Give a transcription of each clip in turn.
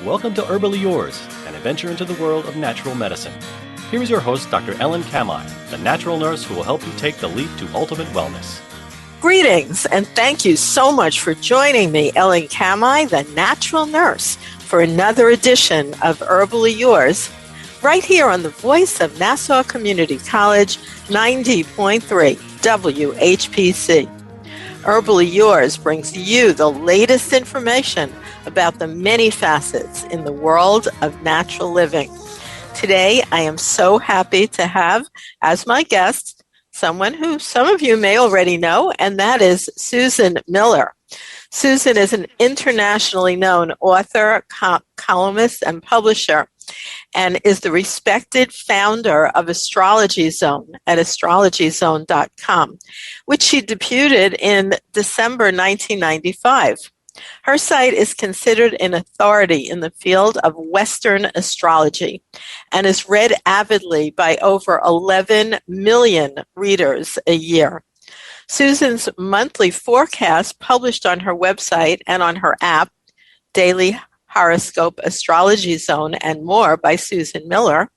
Welcome to Herbally Yours, an adventure into the world of natural medicine. Here is your host, Dr. Ellen Kamai, the natural nurse who will help you take the leap to ultimate wellness. Greetings, and thank you so much for joining me, Ellen Kamai, the natural nurse, for another edition of Herbally Yours, right here on the voice of Nassau Community College, 90.3 WHPC. Herbally Yours brings you the latest information about the many facets in the world of natural living. Today, I am so happy to have as my guest someone who some of you may already know, and that is Susan Miller. Susan is an internationally known author, columnist, and publisher, and is the respected founder of Astrology Zone at astrologyzone.com, which she debuted in December 1995. Her site is considered an authority in the field of Western astrology and is read avidly by over 11 million readers a year. Susan's monthly forecast, published on her website and on her app, Daily Horoscope, Astrology Zone, and more by Susan Miller,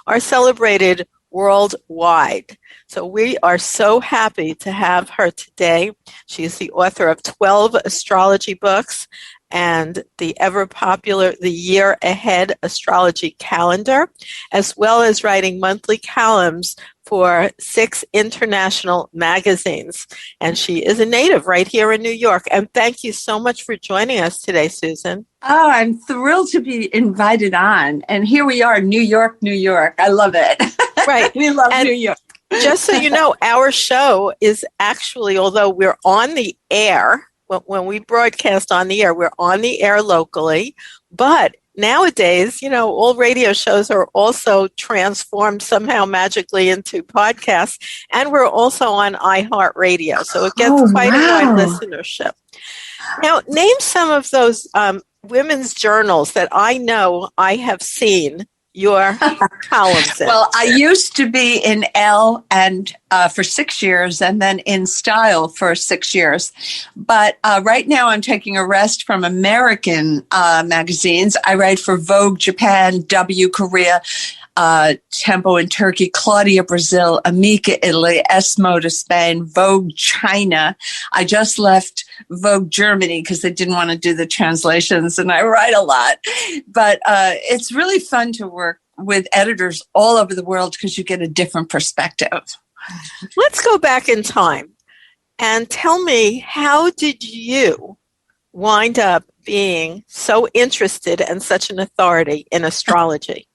are celebrated worldwide. So we are so happy to have her today. She is the author of 12 astrology books and the ever popular The Year Ahead Astrology Calendar, as well as writing monthly columns for 6 international magazines. And she is a native right here in New York. And thank you so much for joining us today, Susan. Oh, I'm thrilled to be invited on. And here we are, New York, New York. I love it. Right. We love New York. Just so you know, our show is actually, although we're on the air, when we broadcast on the air, we're on the air locally, but nowadays, you know, all radio shows are also transformed somehow magically into podcasts, and we're also on iHeartRadio, so it gets quite a wide listenership. Now, name some of those women's journals that I know I have seen your columns in. Well, I used to be in Elle and for 6 years, and then in Style for 6 years. But right now, I'm taking a rest from American magazines. I write for Vogue Japan, W Korea, Tempo in Turkey, Claudia Brazil, Amica Italy, S Moda Spain, Vogue China. I just left Vogue Germany because they didn't want to do the translations, and I write a lot. But it's really fun to work with editors all over the world because you get a different perspective. Let's go back in time and tell me, how did you wind up being so interested and such an authority in astrology?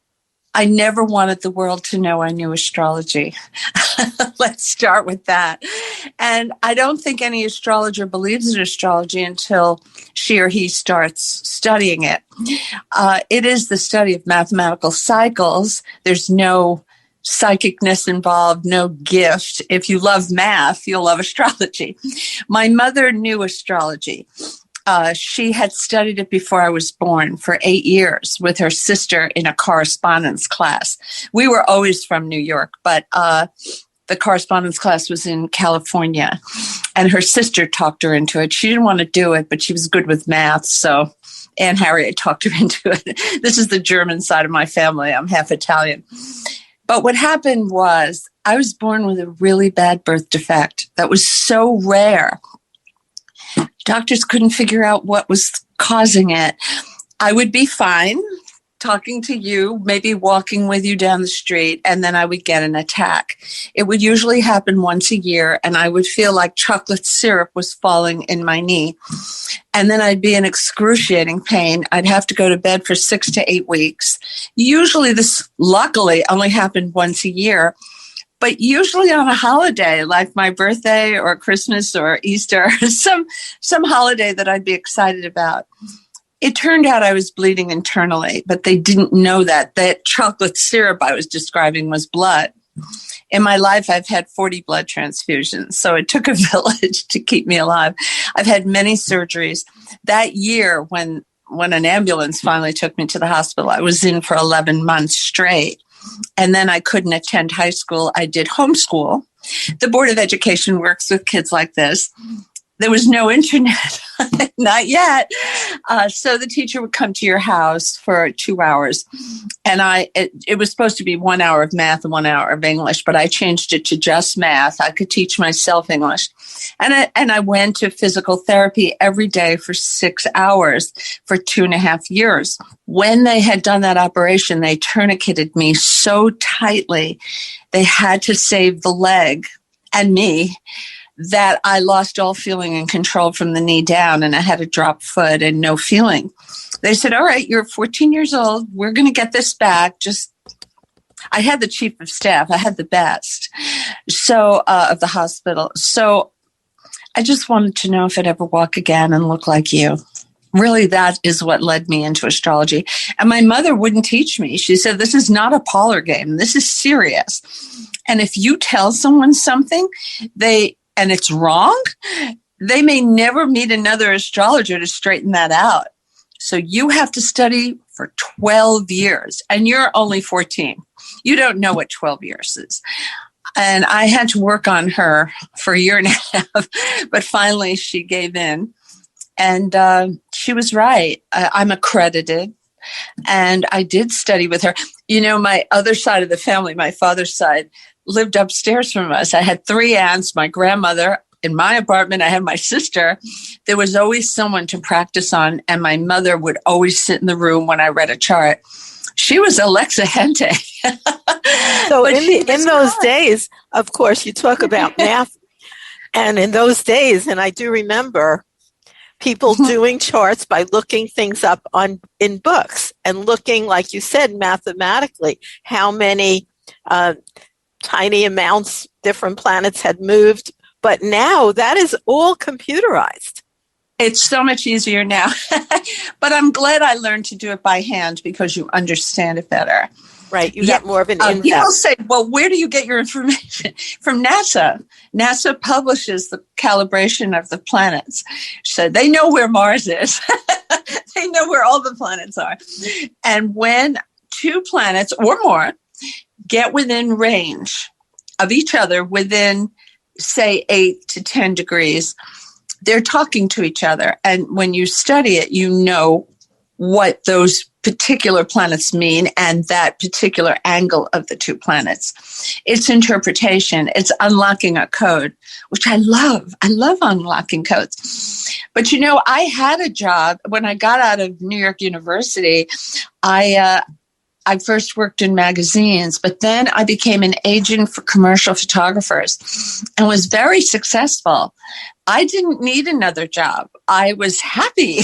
I never wanted the world to know I knew astrology. Let's start with that. And I don't think any astrologer believes in astrology until she or he starts studying it. It is the study of mathematical cycles. There's no psychicness involved, no gift. If you love math, you'll love astrology. My mother knew astrology. She had studied it before I was born for 8 years with her sister in a correspondence class. We were always from New York, but the correspondence class was in California, and her sister talked her into it. She didn't want to do it, but she was good with math, so Aunt Harriet talked her into it. This is the German side of my family. I'm half Italian. But what happened was I was born with a really bad birth defect that was so rare. Doctors couldn't figure out what was causing it. I would be fine talking to you, maybe walking with you down the street, and then I would get an attack. It would usually happen once a year, and I would feel like chocolate syrup was falling in my knee. And then I'd be in excruciating pain. I'd have to go to bed for 6 to 8 weeks. Usually this, luckily, only happened once a year. But usually on a holiday, like my birthday or Christmas or Easter, some holiday that I'd be excited about. It turned out I was bleeding internally, but they didn't know that. That chocolate syrup I was describing was blood. In my life, I've had 40 blood transfusions, so it took a village to keep me alive. I've had many surgeries. That year, when an ambulance finally took me to the hospital, I was in for 11 months straight. And then I couldn't attend high school. I did homeschool. The Board of Education works with kids like this. There was no internet, not yet. So the teacher would come to your house for 2 hours. And it was supposed to be 1 hour of math and 1 hour of English, but I changed it to just math. I could teach myself English. And I went to physical therapy every day for 6 hours for 2.5 years. When they had done that operation, they tourniqueted me so tightly, they had to save the leg and me, that I lost all feeling and control from the knee down, and I had a drop foot and no feeling. They said, all right, you're 14 years old. We're going to get this back. I had the chief of staff. I had the best of the hospital. So I just wanted to know if I'd ever walk again and look like you. Really, that is what led me into astrology. And my mother wouldn't teach me. She said, this is not a parlor game. This is serious. And if you tell someone something, and it's wrong, they may never meet another astrologer to straighten that out. So you have to study for 12 years, and you're only 14. You don't know what 12 years is. And I had to work on her for a year and a half, but finally she gave in. And she was right. I'm accredited, and I did study with her. You know, my other side of the family, my father's side, lived upstairs from us. I had 3 aunts, my grandmother. In my apartment, I had my sister. There was always someone to practice on, and my mother would always sit in the room when I read a chart. She was Alexa Hente. So in those days, of course, you talk about math, and in those days, and I do remember people doing charts by looking things up in books and looking, like you said, mathematically, how many tiny amounts different planets had moved. But now that is all computerized. It's so much easier now. But I'm glad I learned to do it by hand because you understand it better. Right. You get more of an in-depth. People say, well, where do you get your information? From NASA. NASA publishes the calibration of the planets. So they know where Mars is. They know where all the planets are. And when 2 planets or more get within range of each other within, say, 8 to 10 degrees, they're talking to each other. And when you study it, you know what those particular planets mean and that particular angle of the 2 planets. It's interpretation. It's unlocking a code, which I love. I love unlocking codes. But, you know, I had a job when I got out of New York University. I first worked in magazines, but then I became an agent for commercial photographers and was very successful. I didn't need another job. I was happy.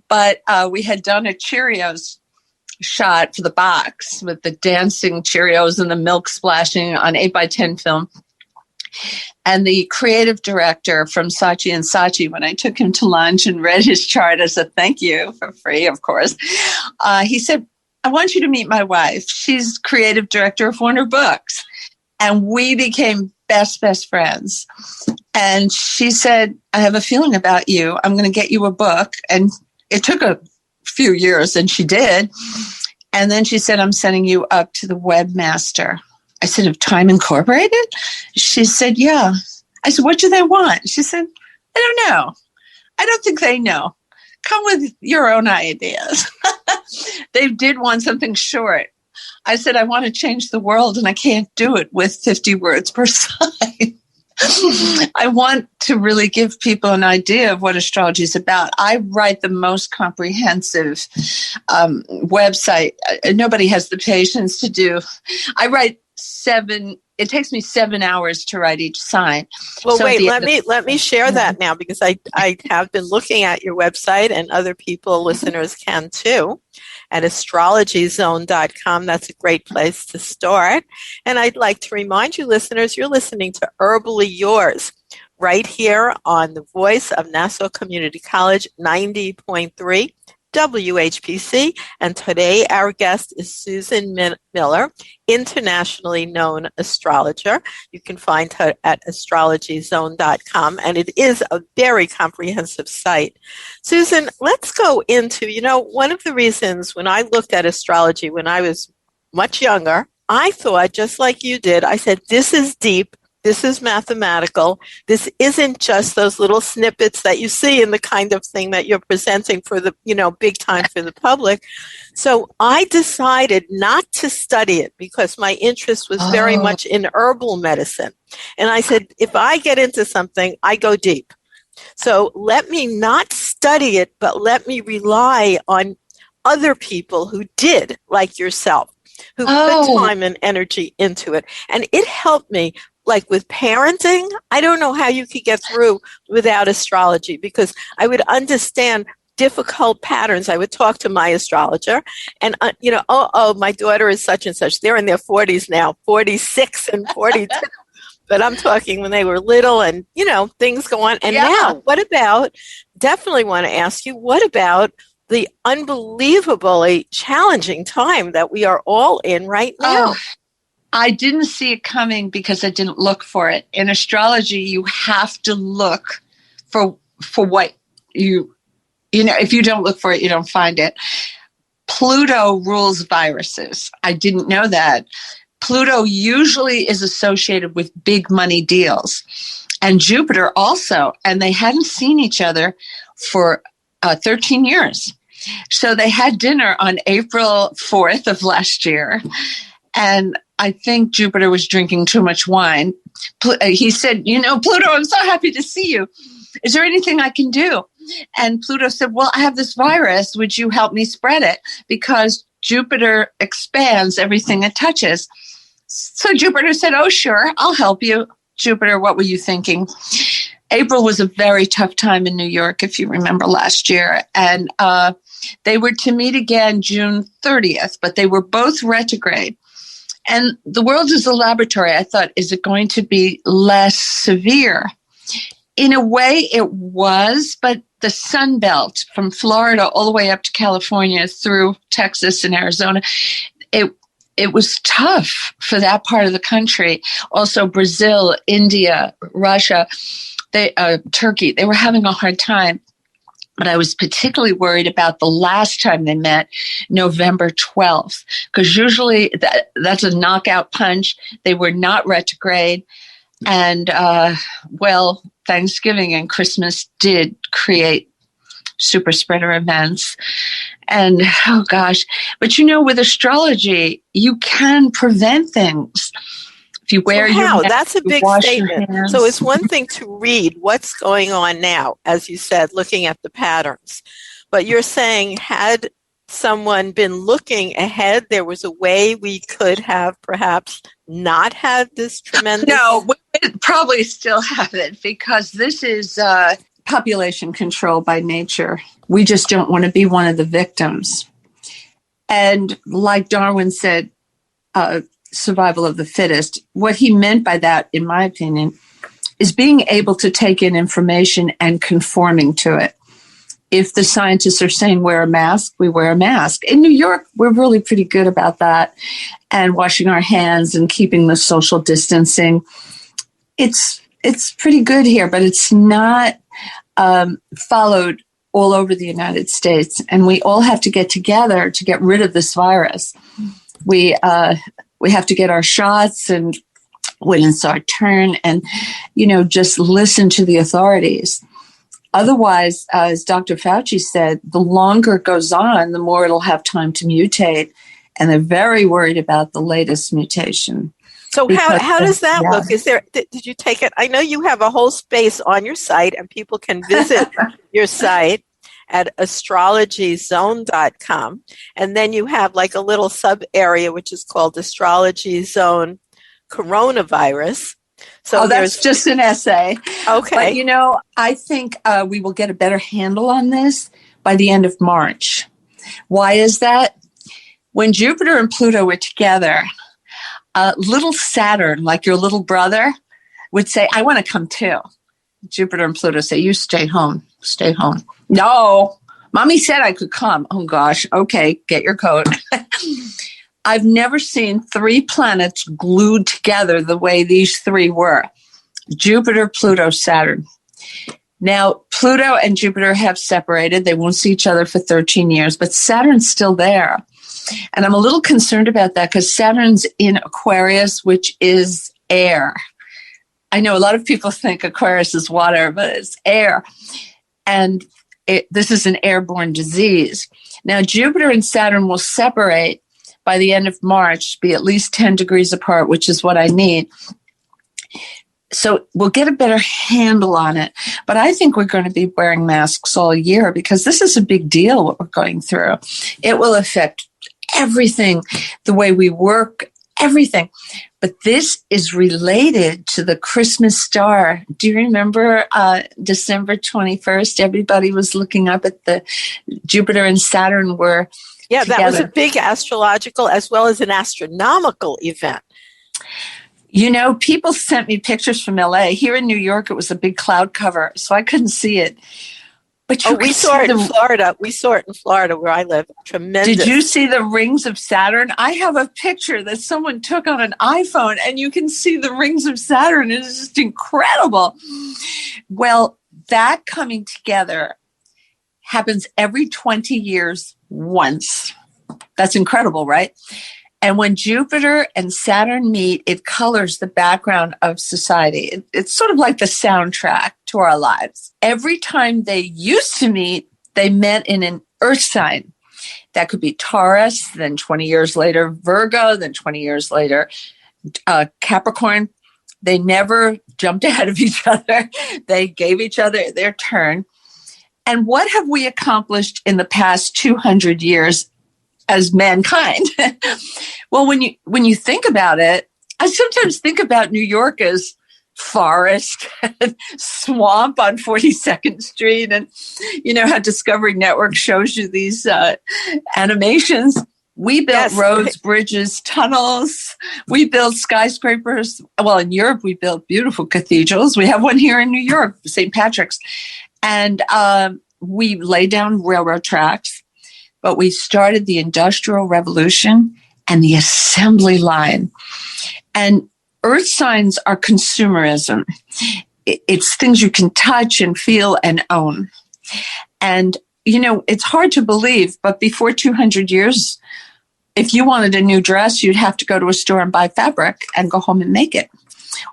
But we had done a Cheerios shot for the box with the dancing Cheerios and the milk splashing on 8x10 film. And the creative director from Saatchi & Saatchi, when I took him to lunch and read his chart as a thank you for free, of course, he said, I want you to meet my wife. She's creative director of Warner Books. And we became best friends. And she said, I have a feeling about you. I'm going to get you a book. And it took a few years, and she did. And then she said, I'm sending you up to the webmaster. I said, of Time Incorporated? She said, yeah. I said, what do they want? She said, I don't know. I don't think they know. Come with your own ideas. They did want something short. I said, I want to change the world, and I can't do it with 50 words per side. I want to really give people an idea of what astrology is about. I write the most comprehensive website. Nobody has the patience to do. I write 7. It takes me 7 hours to write each sign. Well, so wait, let me share that now, because I have been looking at your website, and other people, listeners, can too, at astrologyzone.com. That's a great place to start. And I'd like to remind you, listeners, you're listening to Herbally Yours right here on the voice of Nassau Community College 90.3 WHPC. And today our guest is Susan Miller, internationally known astrologer. You can find her at astrologyzone.com, and it is a very comprehensive site. Susan, let's go into, one of the reasons when I looked at astrology when I was much younger, I thought, just like you did, I said, this is deep. This is mathematical. This isn't just those little snippets that you see in the kind of thing that you're presenting for the, big time for the public. So I decided not to study it because my interest was very much in herbal medicine. And I said, if I get into something, I go deep. So let me not study it, but let me rely on other people who did, like yourself, who put time and energy into it. And it helped me, like with parenting. I don't know how you could get through without astrology, because I would understand difficult patterns. I would talk to my astrologer and, my daughter is such and such. They're in their 40s now, 46 and 42. But I'm talking when they were little and, things go on. And now, definitely want to ask you, what about the unbelievably challenging time that we are all in right now? I didn't see it coming because I didn't look for it. In astrology, you have to look for what if you don't look for it, you don't find it. Pluto rules viruses. I didn't know that. Pluto usually is associated with big money deals, and Jupiter also, and they hadn't seen each other for 13 years. So they had dinner on April 4th of last year, and I think Jupiter was drinking too much wine. He said, Pluto, I'm so happy to see you. Is there anything I can do? And Pluto said, well, I have this virus. Would you help me spread it? Because Jupiter expands everything it touches. So Jupiter said, oh, sure, I'll help you. Jupiter, what were you thinking? April was a very tough time in New York, if you remember last year. And they were to meet again June 30th, but they were both retrograde. And the world is a laboratory. I thought, is it going to be less severe? In a way, it was, but the Sun Belt from Florida all the way up to California through Texas and Arizona, it was tough for that part of the country. Also, Brazil, India, Russia, Turkey, they were having a hard time. But I was particularly worried about the last time they met, November 12th, because usually that's a knockout punch. They were not retrograde. And, Thanksgiving and Christmas did create super spreader events. And, but with astrology, you can prevent things. If you wear your mask, that's a big statement. So it's one thing to read what's going on now, as you said, looking at the patterns. But you're saying, had someone been looking ahead, there was a way we could have perhaps not had this tremendous... No, we probably still have it, because this is population control by nature. We just don't want to be one of the victims. And like Darwin said, survival of the fittest. What he meant by that, in my opinion, is being able to take in information and conforming to it. If the scientists are saying wear a mask, we wear a mask. In New York, we're really pretty good about that, and washing our hands and keeping the social distancing. It's pretty good here, but it's not followed all over the United States. And we all have to get together to get rid of this virus. We have to get our shots, and when it's our turn, and, just listen to the authorities. Otherwise, as Dr. Fauci said, the longer it goes on, the more it'll have time to mutate. And they're very worried about the latest mutation. So how does that look? Did you take it? I know you have a whole space on your site, and people can visit your site at astrologyzone.com. And then you have like a little sub area, which is called Astrology Zone Coronavirus. So that's just an essay. Okay. But, I think we will get a better handle on this by the end of March. Why is that? When Jupiter and Pluto were together, little Saturn, like your little brother, would say, I want to come too. Jupiter and Pluto say, you stay home. Stay home. No, Mommy said I could come. Oh, gosh. Okay, get your coat. I've never seen three planets glued together the way these three were. Jupiter, Pluto, Saturn. Now, Pluto and Jupiter have separated. They won't see each other for 13 years, but Saturn's still there. And I'm a little concerned about that because Saturn's in Aquarius, which is air. I know a lot of people think Aquarius is water, but it's air. And this is an airborne disease. Now, Jupiter and Saturn will separate by the end of March, be at least 10 degrees apart, which is what I need. So we'll get a better handle on it. But I think we're going to be wearing masks all year because this is a big deal, what we're going through. It will affect everything, the way we work, everything. But this is related to the Christmas star. Do you remember December 21st? Everybody was looking up at the Jupiter and Saturn were together. That was a big astrological as well as an astronomical event. You know, people sent me pictures from LA. Here in New York, it was a big cloud cover, so I couldn't see it. But we saw it in Florida. We saw it in Florida where I live. Tremendous. Did you see the rings of Saturn? I have a picture that someone took on an iPhone, and you can see the rings of Saturn. It is just incredible. Well, that coming together happens every 20 years once. That's incredible, right? And when Jupiter and Saturn meet, it colors the background of society. It's sort of like the soundtrack to our lives. Every time they used to meet, they met in an earth sign. That could be Taurus, then 20 years later, Virgo, then 20 years later, Capricorn. They never jumped ahead of each other. They gave each other their turn. And what have we accomplished in the past 200 years as mankind? Well, when you think about it, I sometimes think about New York as forest and swamp on 42nd Street. And you know how Discovery Network shows you these animations. We built roads, bridges, tunnels. We built skyscrapers. Well, in Europe, we built beautiful cathedrals. We have one here in New York, St. Patrick's. And we laid down railroad tracks. But we started the Industrial Revolution and the assembly line. And earth signs are consumerism. It's things you can touch and feel and own. And, you know, it's hard to believe, but before 200 years, if you wanted a new dress, you'd have to go to a store and buy fabric and go home and make it.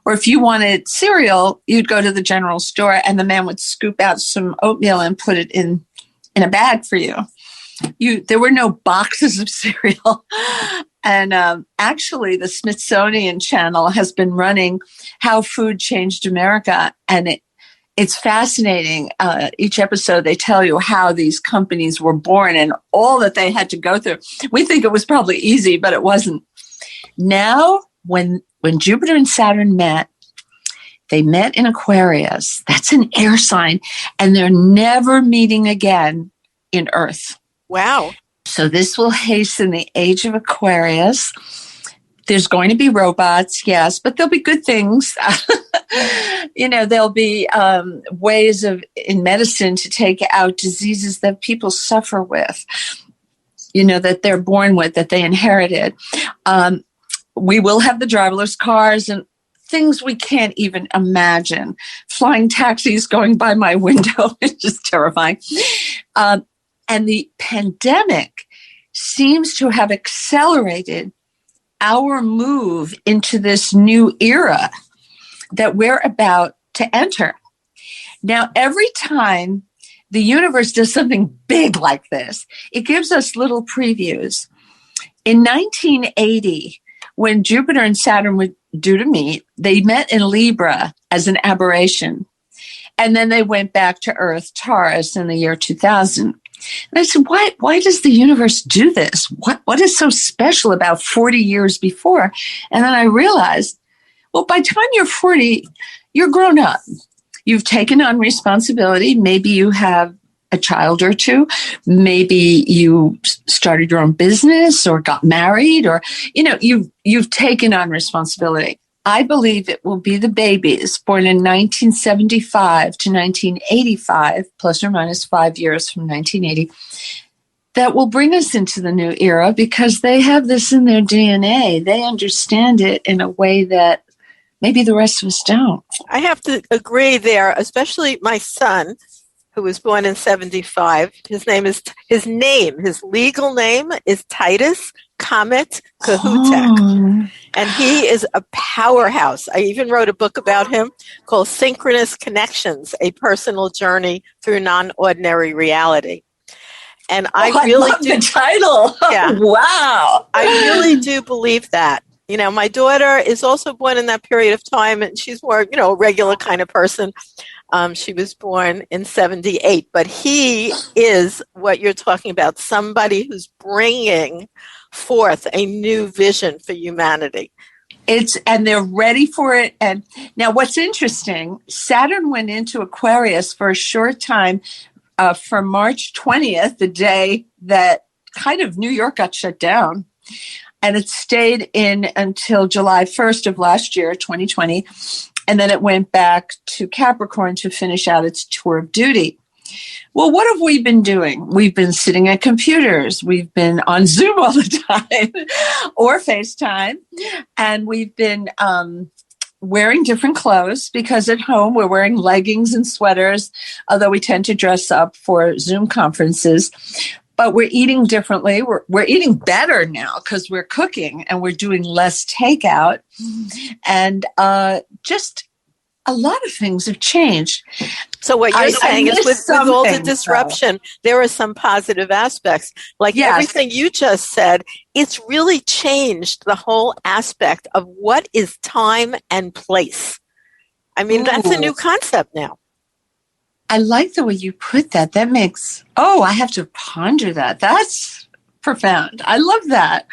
Or if you wanted cereal, you'd go to the general store and the man would scoop out some oatmeal and put it in a bag for you. There were no boxes of cereal. And actually, the Smithsonian Channel has been running How Food Changed America. And it's fascinating. Each episode, they tell you how these companies were born and all that they had to go through. We think it was probably easy, but it wasn't. Now, when Jupiter and Saturn met, they met in Aquarius. That's an air sign. And they're never meeting again in Earth. Wow. So this will hasten the age of Aquarius. There's going to be robots, yes, but there'll be good things. You know, there'll be ways in medicine to take out diseases that people suffer with, you know, that they're born with, that they inherited. We will have the driverless cars and things we can't even imagine. Flying taxis going by my window is just terrifying. And the pandemic seems to have accelerated our move into this new era that we're about to enter. Now, every time the universe does something big like this, it gives us little previews. In 1980, when Jupiter and Saturn were due to meet, they met in Libra as an aberration. And then they went back to Earth, Taurus, in the year 2000. And I said, why does the universe do this? What is so special about 40 years before? And then I realized, well, by the time you're 40, you're grown up. You've taken on responsibility. Maybe you have a child or two. Maybe you started your own business or got married, or, you know, you've taken on responsibility. I believe it will be the babies born in 1975 to 1985, plus or minus 5 years from 1980, that will bring us into the new era because they have this in their DNA. They understand it in a way that maybe the rest of us don't. I have to agree there, especially my son, who was born in 75. His legal name is Titus Comet Kahutek. Oh. And he is a powerhouse. I even wrote a book about him called Synchronous Connections, A Personal Journey Through Non-Ordinary Reality. And I really love the title. Yeah. Wow. I really do believe that. You know, my daughter is also born in that period of time, and she's more, you know, a regular kind of person. She was born in 78, but he is what you're talking about, somebody who's bringing forth a new vision for humanity. And they're ready for it. And now what's interesting, Saturn went into Aquarius for a short time from March 20th, the day that kind of New York got shut down. And it stayed in until July 1st of last year, 2020. And then it went back to Capricorn to finish out its tour of duty. Well, what have we been doing? We've been sitting at computers. We've been on Zoom all the time or FaceTime. And we've been wearing different clothes because at home we're wearing leggings and sweaters, although we tend to dress up for Zoom conferences. But we're eating differently. We're eating better now because we're cooking and we're doing less takeout. And just a lot of things have changed. So what you're saying is with all the disruption, there are some positive aspects. Like everything you just said, it's really changed the whole aspect of what is time and place. I mean, that's a new concept now. I like the way you put that. That makes, I have to ponder that. That's profound. I love that.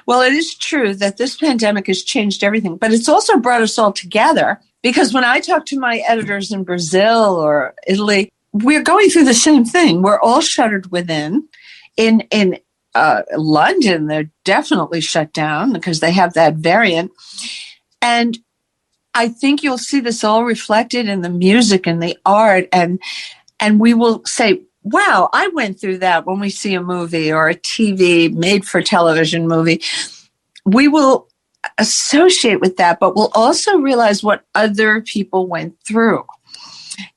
Well, it is true that this pandemic has changed everything, but it's also brought us all together. Because when I talk to my editors in Brazil or Italy, we're going through the same thing. We're all shuttered within. In London, they're definitely shut down because they have that variant. And I think you'll see this all reflected in the music and the art. And we will say, wow, I went through that when we see a movie or a TV made for television movie. We will associate with that, but we'll also realize what other people went through.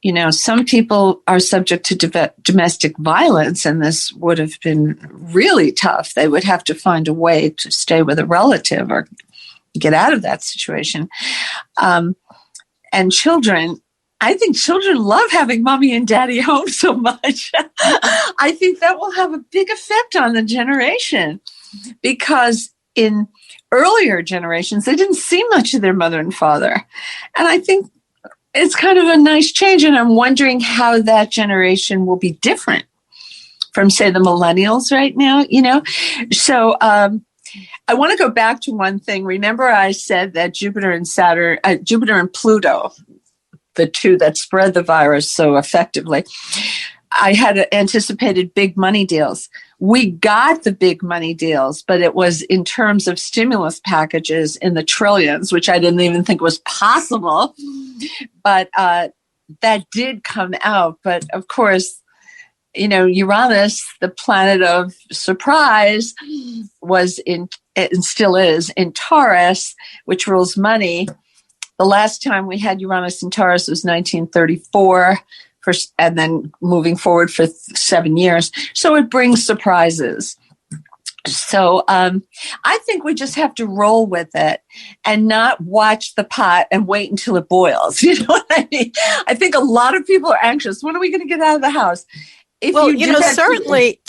You know, some people are subject to domestic violence, and this would have been really tough. They would have to find a way to stay with a relative or get out of that situation. And children, I think children love having mommy and daddy home so much. I think that will have a big effect on the generation because in earlier generations, they didn't see much of their mother and father. And I think it's kind of a nice change. And I'm wondering how that generation will be different from, say, the millennials right now, you know? So I want to go back to one thing. Remember I said that Jupiter and Pluto, the two that spread the virus so effectively, I had anticipated big money deals. We got the big money deals, but it was in terms of stimulus packages in the trillions, which I didn't even think was possible. But that did come out. But of course, you know, Uranus, the planet of surprise, was in, and still is, in Taurus, which rules money. The last time we had Uranus in Taurus was 1934. And then moving forward for 7 years. So it brings surprises. So I think we just have to roll with it and not watch the pot and wait until it boils. You know what I mean? I think a lot of people are anxious. When are we going to get out of the house? Certainly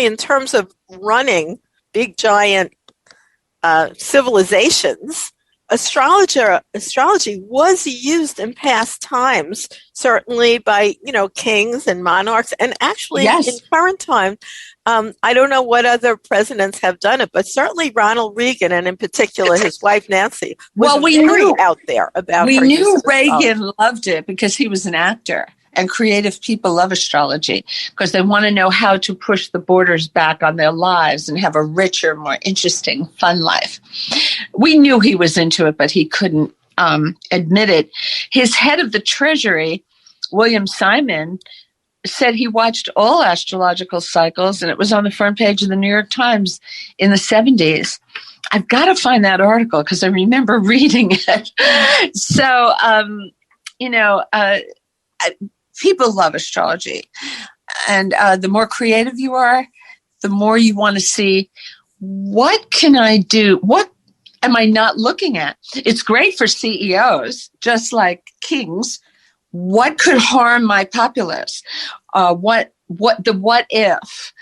in terms of running big, giant civilizations, astrology was used in past times, certainly by, you know, kings and monarchs, and actually in current time, I don't know what other presidents have done it, but certainly Ronald Reagan, and in particular his wife Nancy, was very out there about. We knew Reagan loved it because he was an actor. And creative people love astrology because they want to know how to push the borders back on their lives and have a richer, more interesting, fun life. We knew he was into it, but he couldn't admit it. His head of the Treasury, William Simon, said he watched all astrological cycles, and it was on the front page of the New York Times in the 70s. I've got to find that article because I remember reading it. So, people love astrology. And the more creative you are, the more you want to see what can I do? What am I not looking at? It's great for CEOs, just like kings. What could harm my populace? What if?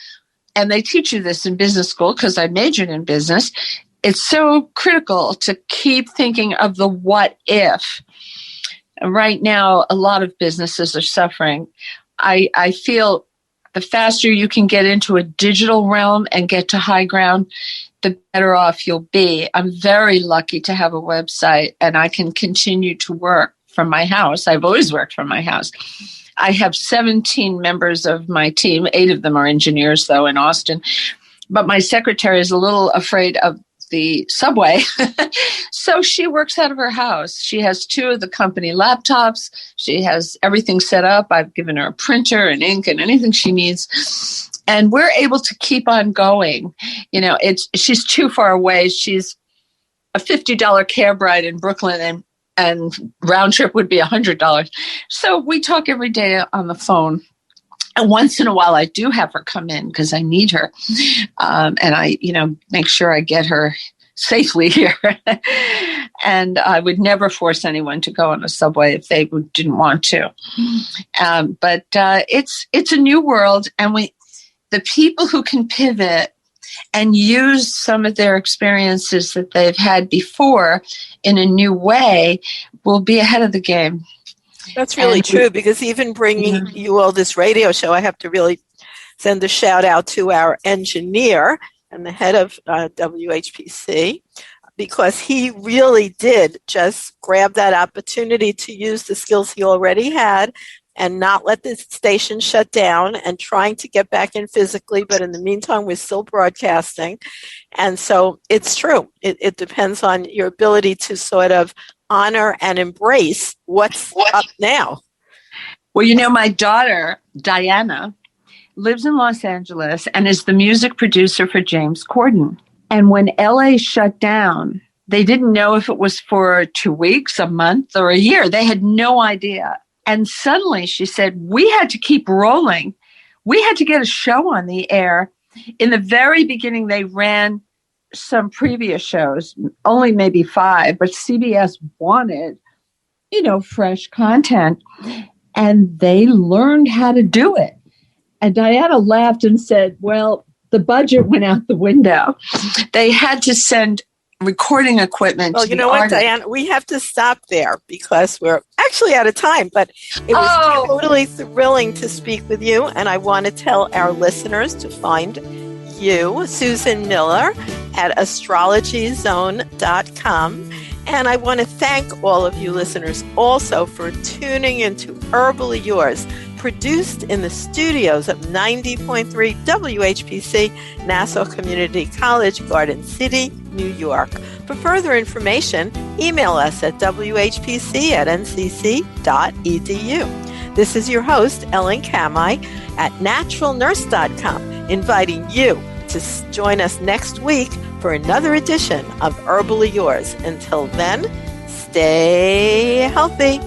And they teach you this in business school because I majored in business. It's so critical to keep thinking of the what if. And right now, a lot of businesses are suffering. I feel the faster you can get into a digital realm and get to high ground, the better off you'll be. I'm very lucky to have a website, and I can continue to work from my house. I've always worked from my house. I have 17 members of my team. 8 of them are engineers, though, in Austin. But my secretary is a little afraid of the subway. So she works out of her house. She has 2 of the company laptops. She has everything set up. I've given her a printer and ink and anything she needs. And we're able to keep on going. She's too far away. She's a $50 cab ride in Brooklyn, and round trip would be $100. So we talk every day on the phone. And once in a while, I do have her come in because I need her. And I, make sure I get her safely here. And I would never force anyone to go on a subway if they didn't want to. But it's a new world. And the people who can pivot and use some of their experiences that they've had before in a new way will be ahead of the game. That's really true, because even bringing you all this radio show, I have to really send a shout out to our engineer and the head of WHPC, because he really did just grab that opportunity to use the skills he already had and not let the station shut down, and trying to get back in physically. But in the meantime, we're still broadcasting. And so it's true. It depends on your ability to sort of honor and embrace what's up now. Well, my daughter, Diana, lives in Los Angeles and is the music producer for James Corden. And when LA shut down, they didn't know if it was for 2 weeks, a month, or a year. They had no idea. And suddenly she said, we had to keep rolling. We had to get a show on the air. In the very beginning, they ran some previous shows, only maybe 5, but CBS wanted, fresh content, and they learned how to do it. And Diana laughed and said, well, the budget went out the window. They had to send recording equipment. Well, you know what, Diana, we have to stop there because we're actually out of time, but it was totally thrilling to speak with you. And I want to tell our listeners to find you, Susan Miller, at astrologyzone.com. And I want to thank all of you listeners also for tuning into Herbally Yours, produced in the studios of 90.3 WHPC, Nassau Community College, Garden City, New York. For further information, email us at whpc@ncc.edu. This is your host, Ellen Kamai, at naturalnurse.com, inviting you to join us next week for another edition of Herbally Yours. Until then, stay healthy.